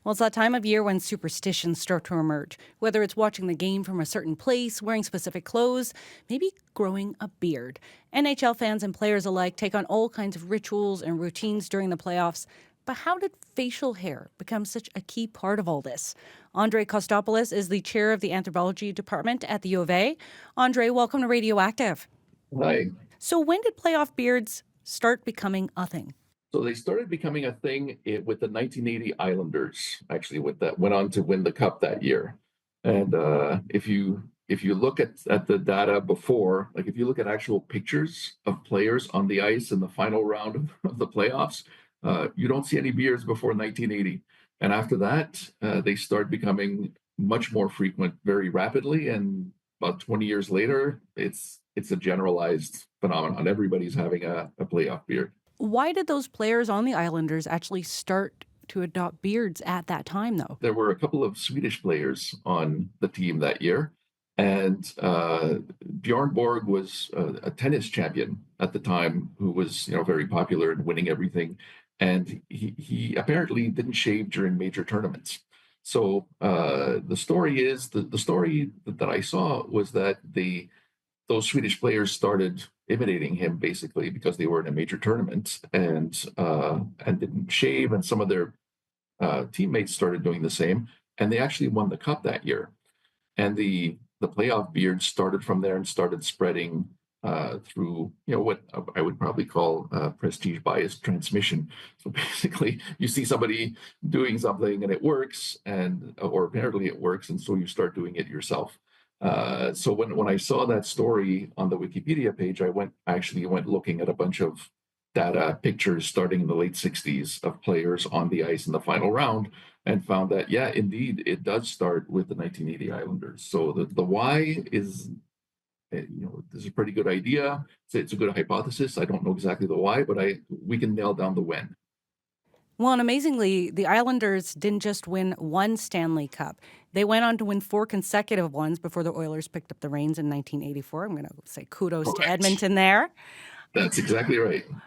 Well, it's that time of year when superstitions start to emerge, whether it's watching the game from a certain place, wearing specific clothes, maybe growing a beard. NHL fans and players alike take on all kinds of rituals and routines during the playoffs. But how did facial hair become such a key part of all this? Andre Costopolous is the chair of the anthropology department at the U of A. Andre, welcome to Radioactive. Right. So, when did playoff beards start becoming a thing? So they started becoming a thing with the 1980 Islanders, actually, with that went on to win the cup that year. And if you look at the data before, like if you look at actual pictures of players on the ice in the final round of the playoffs, you don't see any beards before 1980. And after that, they start becoming much more frequent very rapidly. And about 20 years later, it's a generalized phenomenon. Everybody's having a playoff beard. Why did those players on the Islanders actually start to adopt beards at that time, though? There were a couple of Swedish players on the team that year, and Bjorn Borg was a tennis champion at the time, who was very popular and winning everything, and he apparently didn't shave during major tournaments. So the story is the story that I saw was that those Swedish players started imitating him basically because they were in a major tournament and didn't shave, and some of their teammates started doing the same, and they actually won the cup that year. And the playoff beard started from there and started spreading through what I would probably call prestige bias transmission. So basically, you see somebody doing something and it works, and or apparently it works, and so you start doing it yourself. So when I saw that story on the Wikipedia page, I actually went looking at a bunch of data pictures starting in the late 60s of players on the ice in the final round, and found that, yeah, indeed, it does start with the 1980 Islanders. So the why is a pretty good idea. It's a good hypothesis. I don't know exactly the why, but we can nail down the when. Well, and amazingly, the Islanders didn't just win one Stanley Cup. They went on to win four consecutive ones before the Oilers picked up the reins in 1984. I'm going to say kudos to Correct. Edmonton there. That's exactly right.